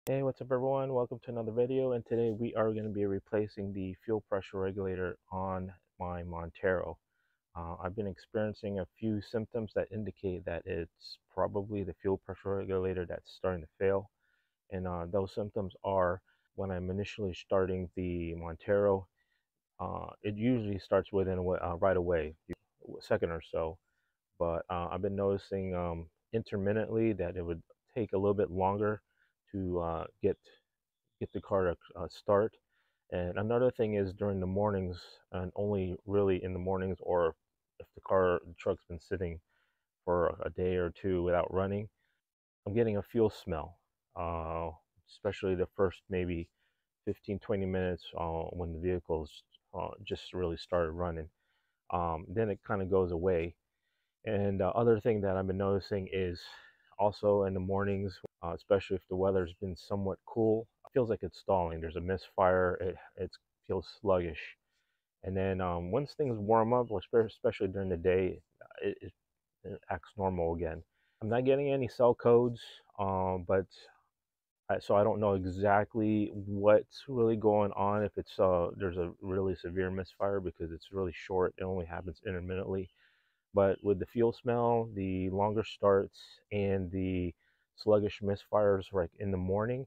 Hey, what's up everyone? Welcome to another video, and today we are going to be replacing the fuel pressure regulator on my Montero. I've been experiencing a few symptoms that indicate that it's probably the fuel pressure regulator that's starting to fail. And those symptoms are when I'm initially starting the Montero, it usually starts within right away, a second or so. But I've been noticing intermittently that it would take a little bit longer to get the car to start. And another thing is during the mornings, and only really in the mornings, or if the truck's been sitting for a day or two without running, I'm getting a fuel smell, uh, especially the first maybe 15-20 minutes when the vehicle's just really started running. Then it kind of goes away. And other thing that I've been noticing is also in the mornings, especially if the weather's been somewhat cool, it feels like it's stalling. There's a misfire. It feels sluggish. And then once things warm up, or especially during the day, it acts normal again. I'm not getting any cell codes, but so I don't know exactly what's really going on. If it's there's a really severe misfire because it's really short. It only happens intermittently. But with the fuel smell, the longer starts, and the sluggish misfires like in the morning,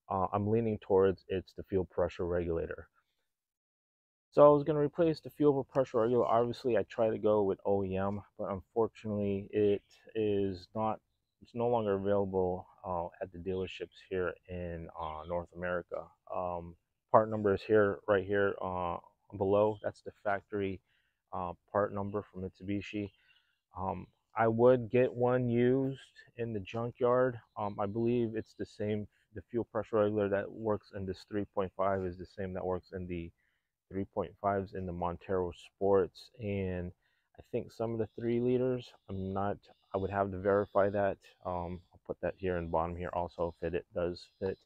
I'm leaning towards it's the fuel pressure regulator. So I was going to replace the fuel pressure regulator. Obviously, I try to go with OEM, but unfortunately, it's no longer available at the dealerships here in North America. Part number is here, right here below. That's the factory part number from Mitsubishi. Um, I would get one used in the junkyard. I believe it's the same. The fuel pressure regulator that works in this 3.5 is the same that works in the 3.5s in the Montero Sports, and I think some of the 3 liters. I'm not. I would have to verify that. I'll put that here in the bottom here also if it does fit.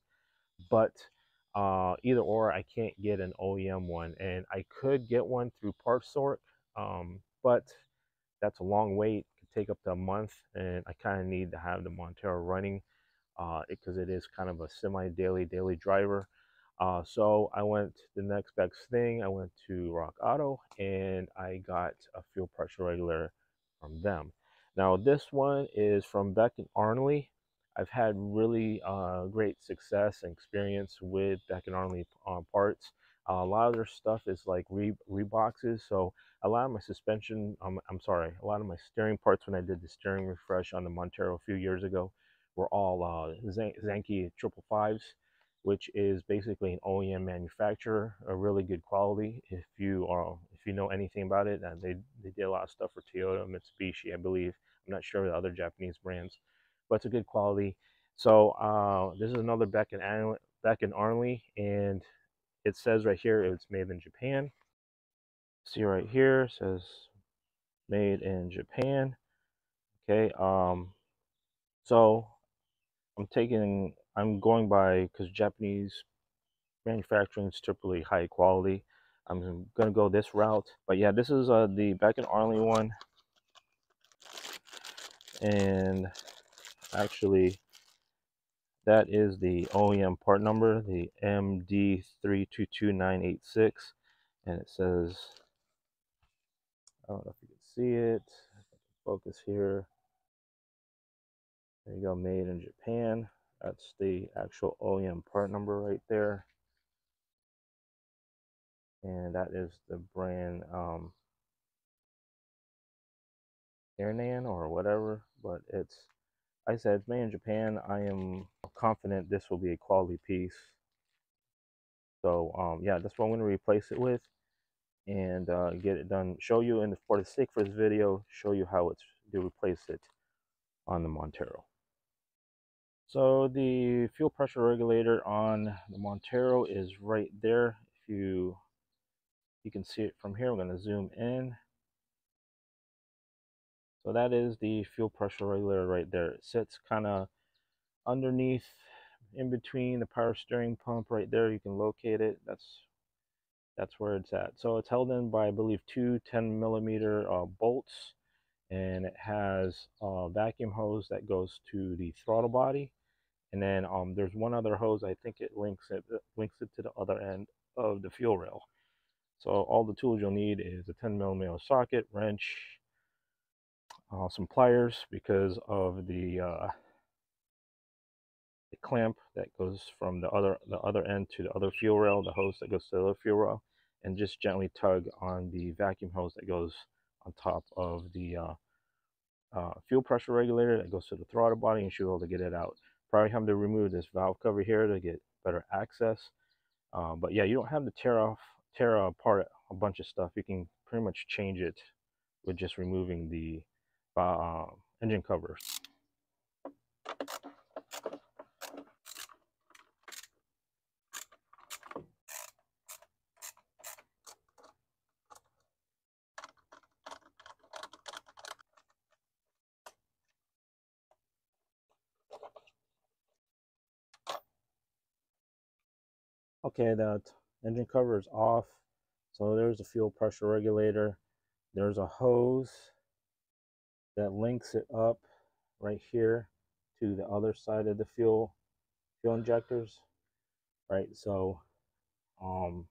But either or, I can't get an OEM one, and I could get one through PartSort, but that's a long wait. It could take up to a month, and I kind of need to have the Montero running because it is kind of a daily driver. So I went the next best thing. I went to RockAuto and I got a fuel pressure regulator from them. Now this one is from Beck and Arnley. I've had really great success and experience with Beck and Arnley parts. A lot of their stuff is like reboxes, so a lot of my suspension, I'm sorry, a lot of my steering parts when I did the steering refresh on the Montero a few years ago were all Zanke 555s, which is basically an OEM manufacturer, a really good quality. If you know anything about it, they did a lot of stuff for Toyota, Mitsubishi, I believe. I'm not sure of the other Japanese brands, but it's a good quality. So this is another Beck and Arnley, and it says right here it's made in Japan. See right here, it says made in Japan. Okay, so I'm going by, because Japanese manufacturing is typically high quality. I'm gonna go this route, but yeah, this is the Beck and Arley one, and actually that is the OEM part number, the MD322986, and it says, I don't know if you can see it. Focus here. There you go, made in Japan. That's the actual OEM part number right there. And that is the brand Airnan or whatever. But it's, like I said, it's made in Japan. I am confident this will be a quality piece. So yeah, that's what I'm going to replace it with and get it done. Show you, and for the sake for this video, show you how it's to replace it on the Montero. So the fuel pressure regulator on the Montero is right there. If you can see it from here, I'm going to zoom in. So that is the fuel pressure regulator right there. It sits kind of underneath, in between the power steering pump right there. You can locate it. That's where it's at. So it's held in by, I believe, two 10mm bolts, and it has a vacuum hose that goes to the throttle body, And then there's one other hose. I think it links it to the other end of the fuel rail. So all the tools you'll need is a 10mm socket, wrench, some pliers because of the clamp that goes from the other end to the other fuel rail, the hose that goes to the other fuel rail, and just gently tug on the vacuum hose that goes on top of the fuel pressure regulator that goes to the throttle body, and you should be able to get it out. Probably have to remove this valve cover here to get better access. But yeah, you don't have to tear apart a bunch of stuff. You can pretty much change it with just removing the engine covers. Okay, the engine cover is off. So there's a fuel pressure regulator. There's a hose that links it up right here to the other side of the fuel injectors. Right, so um,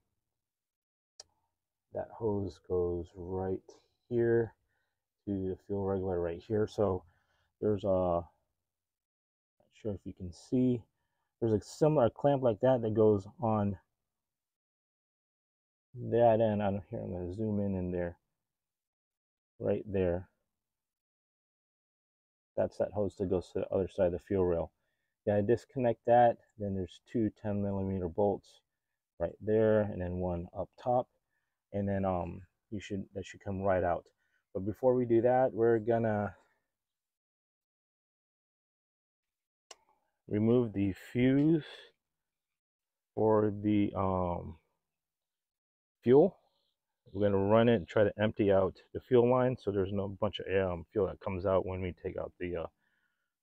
that hose goes right here to the fuel regulator right here. So there's a, not sure if you can see, there's a similar clamp like that that goes on that end. I'm going to zoom in there, right there. That's that hose that goes to the other side of the fuel rail. Yeah, I disconnect that. Then there's two 10mm bolts right there, and then one up top, and then that should come right out. But before we do that, we're gonna remove the fuse for the fuel. We're gonna run it and try to empty out the fuel line so there's no bunch of fuel that comes out when we take out the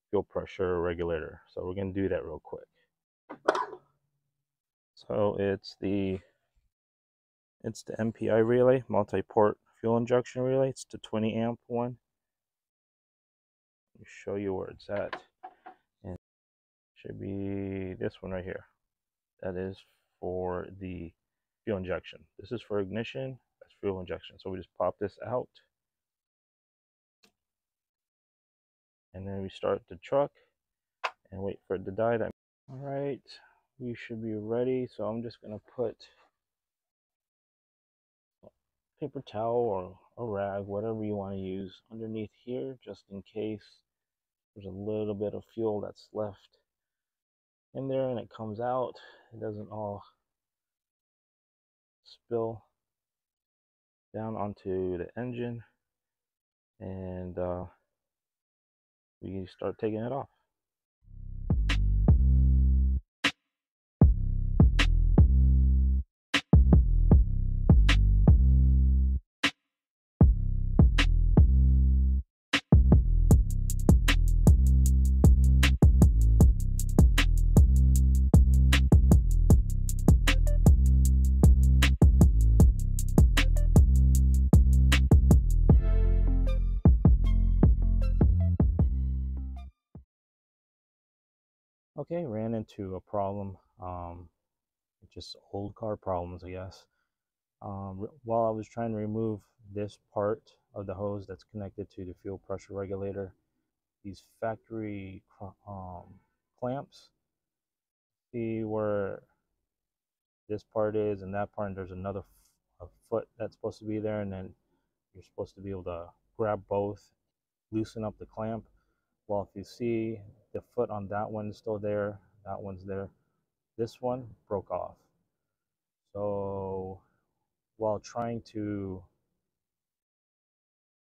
fuel pressure regulator. So we're gonna do that real quick. So it's the MPI relay, multi-port fuel injection relay. It's the 20 amp one. Let me show you where it's at. And it should be this one right here. That is for the fuel injection. This is for ignition. That's fuel injection. So we just pop this out, and then we start the truck and wait for it to die. All right, we should be ready. So I'm just gonna put paper towel or a rag, whatever you want to use, underneath here, just in case there's a little bit of fuel that's left in there and it comes out. It doesn't all spill down onto the engine, and we start taking it off. Okay, ran into a problem, just old car problems, I guess. While I was trying to remove this part of the hose that's connected to the fuel pressure regulator, these factory clamps, see where this part is and that part, and there's another a foot that's supposed to be there, and then you're supposed to be able to grab both, loosen up the clamp. Well, if you see, the foot on that one is still there, that one's there. This one broke off. So while trying to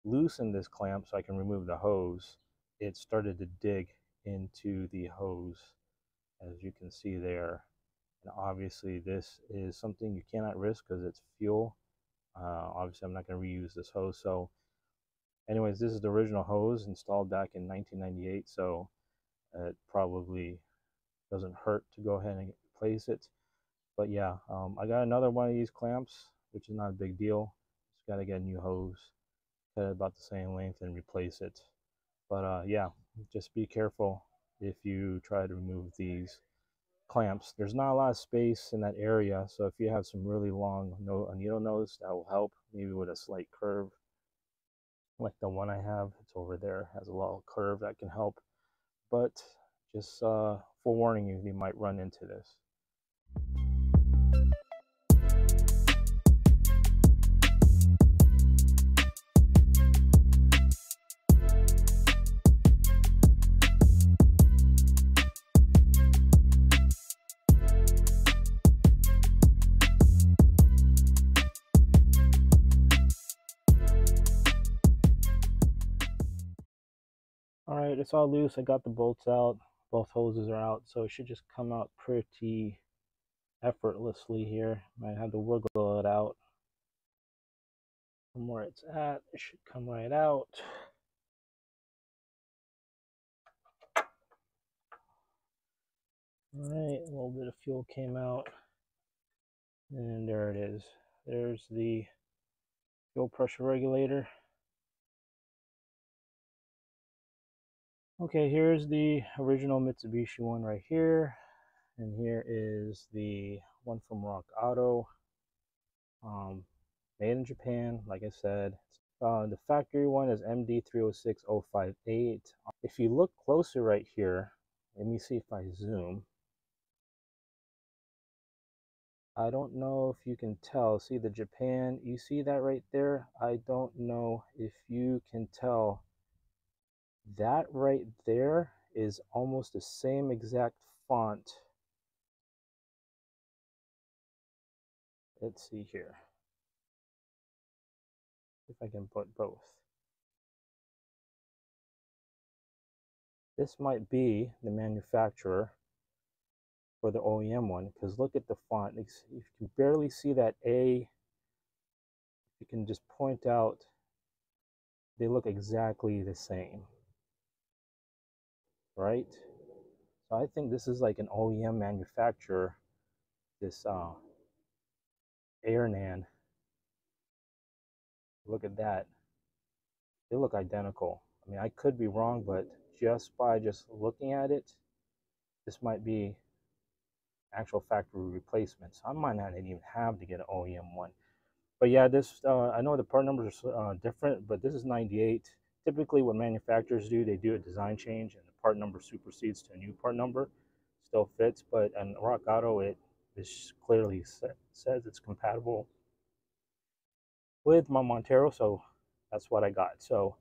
loosen this clamp so I can remove the hose, it started to dig into the hose, as you can see there. And obviously this is something you cannot risk because it's fuel. Obviously I'm not going to reuse this hose. So anyways, this is the original hose installed back in 1998, so it probably doesn't hurt to go ahead and replace it. But yeah, I got another one of these clamps, which is not a big deal. Just got to get a new hose, cut it about the same length, and replace it. But yeah, just be careful if you try to remove these clamps. There's not a lot of space in that area, so if you have some really long needle nose, that will help, maybe with a slight curve like the one I have. It's over there, has a little curve that can help, but just forewarning you, you might run into this. All right, it's all loose. I got the bolts out. Both hoses are out, so it should just come out pretty effortlessly here. Might have to wiggle it out from where it's at. It should come right out. All right, a little bit of fuel came out, and there it is. There's the fuel pressure regulator. Okay, here's the original Mitsubishi one right here, and here is the one from RockAuto, made in Japan, like I said. The factory one is MD306058. If you look closer right here, let me see if I zoom. I don't know if you can tell. See the Japan, you see that right there? I don't know if you can tell. That right there is almost the same exact font. Let's see here. If I can put both. This might be the manufacturer for the OEM one, because look at the font. You can barely see that A. You can just point out they look exactly the same, right? So I think this is like an OEM manufacturer, this Airnan. Look at that. They look identical. I mean, I could be wrong, but just by looking at it, this might be actual factory replacements. I might not even have to get an OEM one. But yeah, this I know the part numbers are different, but this is 98. Typically, what manufacturers do, they do a design change, and the part number supersedes to a new part number. Still fits, but on RockAuto, it is clearly says it's compatible with my Montero, so that's what I got. So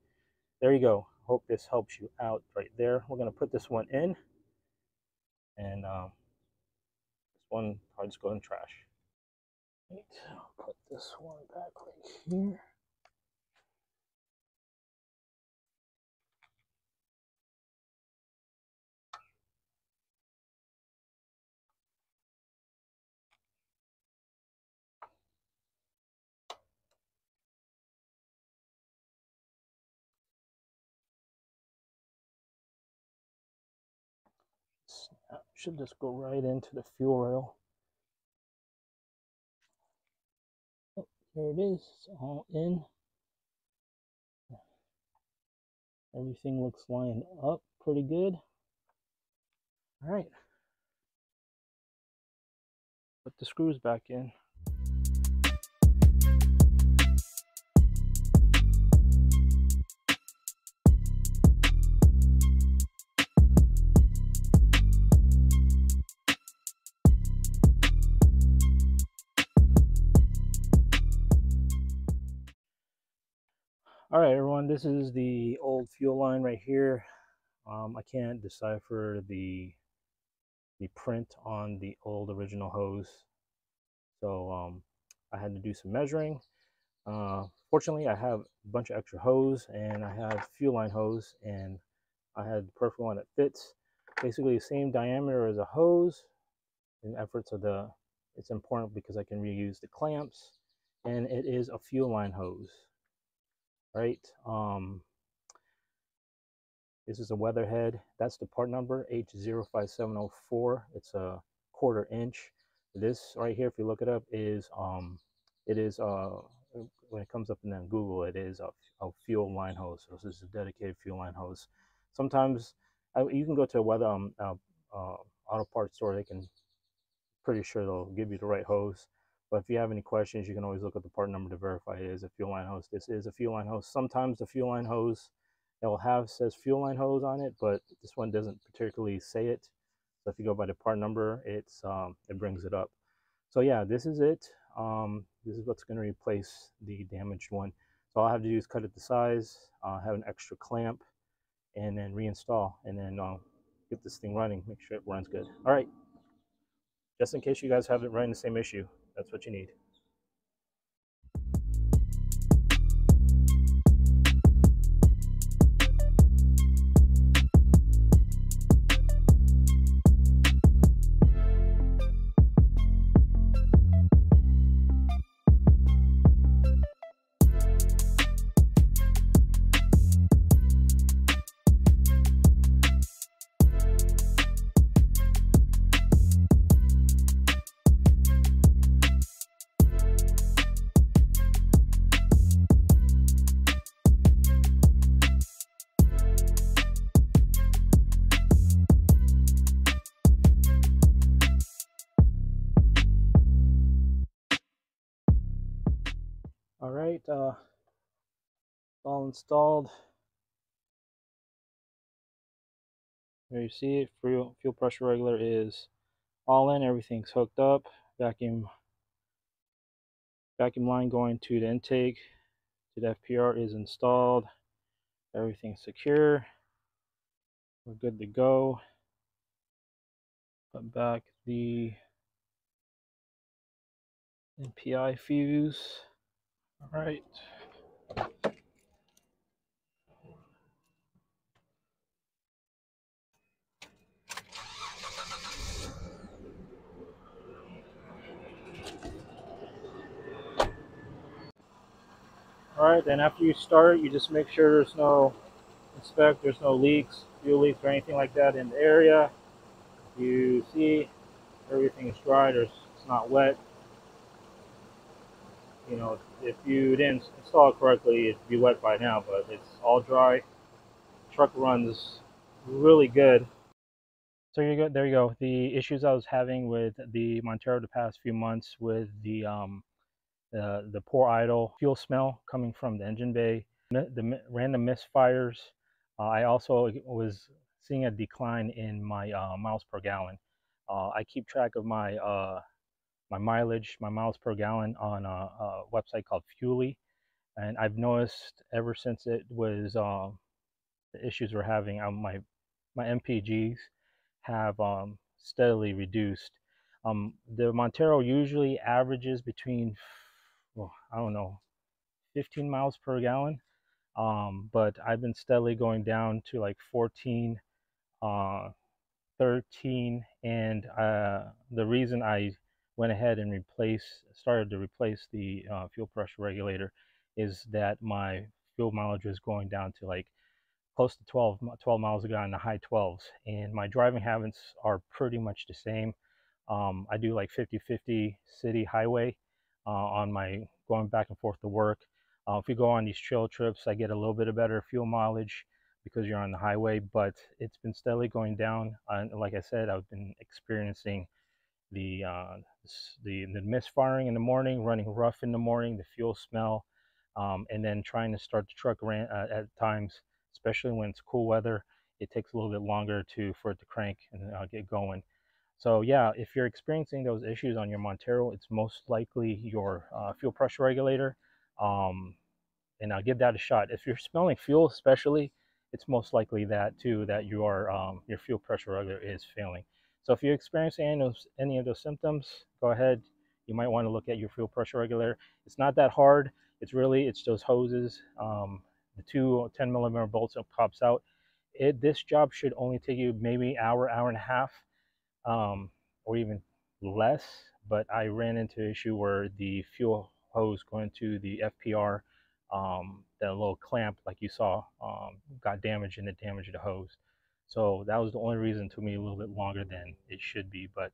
there you go. Hope this helps you out right there. We're gonna put this one in, and this one I'll just go in trash. Right, I'll put this one back right here. Should just go right into the fuel rail. Oh, there it is. It's all in. Everything looks lined up pretty good. All right. Put the screws back in. All right, everyone, this is the old fuel line right here. I can't decipher the print on the old original hose, so I had to do some measuring. Fortunately, I have a bunch of extra hose, and I have fuel line hose, and I had the perfect one that fits. Basically, the same diameter as a hose. In efforts of it's important because I can reuse the clamps, and it is a fuel line hose, right? This is a weatherhead. That's the part number, H05704. It's a 1/4 inch. This right here, if you look it up, is it is when it comes up in Google, it is a fuel line hose. So this is a dedicated fuel line hose. Sometimes You can go to a weather auto parts store. They can, pretty sure they'll give you the right hose. But if you have any questions, you can always look at the part number to verify it is a fuel line hose. This is a fuel line hose. Sometimes the fuel line hose it'll have says fuel line hose on it, but this one doesn't particularly say it. So if you go by the part number, it brings it up. So yeah, this is it. This is what's going to replace the damaged one. So all I have to do is cut it to size, have an extra clamp, and then reinstall, and then get this thing running. Make sure it runs good. All right, just in case you guys have it running the same issue, that's what you need. All right, all installed. There you see it. Fuel pressure regulator is all in. Everything's hooked up. Vacuum line going to the intake to the FPR is installed. Everything's secure. We're good to go. Put back the NPI fuse. All right. All right, then after you start, you just make sure there's no leaks, fuel leaks or anything like that in the area. You see everything is dry, it's not wet. You know, if you didn't install it correctly, it'd be wet by now, but it's all dry. Truck runs really good. So there you go. The issues I was having with the Montero the past few months with the poor idle, fuel smell coming from the engine bay, the random misfires. I also was seeing a decline in my miles per gallon. I keep track of my mileage, my miles per gallon on a website called Fuely, and I've noticed ever since it was the issues we're having, my MPGs have steadily reduced. The Montero usually averages between, well, I don't know, 15 miles per gallon, but I've been steadily going down to like 14, 13, and the reason I went ahead and started to replace the fuel pressure regulator is that my fuel mileage was going down to like close to 12 miles a gallon in the high 12s, and my driving habits are pretty much the same. I do like 50-50 city highway on my going back and forth to work. If you go on these trail trips, I get a little bit of better fuel mileage because you're on the highway, but it's been steadily going down. And like I said, I've been experiencing the misfiring in the morning, running rough in the morning, the fuel smell, and then trying to start the truck at times, especially when it's cool weather. It takes a little bit longer for it to crank and get going. So yeah, if you're experiencing those issues on your Montero, it's most likely your fuel pressure regulator. Um, and I'll give that a shot. If you're smelling fuel, especially, it's most likely that too, that your fuel pressure regulator is failing. So if you're experiencing any of those symptoms, go ahead. You might want to look at your fuel pressure regulator. It's not that hard. It's those hoses, the two 10 millimeter bolts that pops out. This job should only take you maybe hour and a half, or even less. But I ran into an issue where the fuel hose going to the FPR, that little clamp like you saw, got damaged, and it damaged the hose. So that was the only reason it took me a little bit longer than it should be. But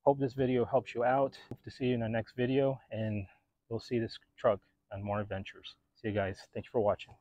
hope this video helps you out. Hope to see you in the next video, and we'll see this truck on more adventures. See you guys. Thanks for watching.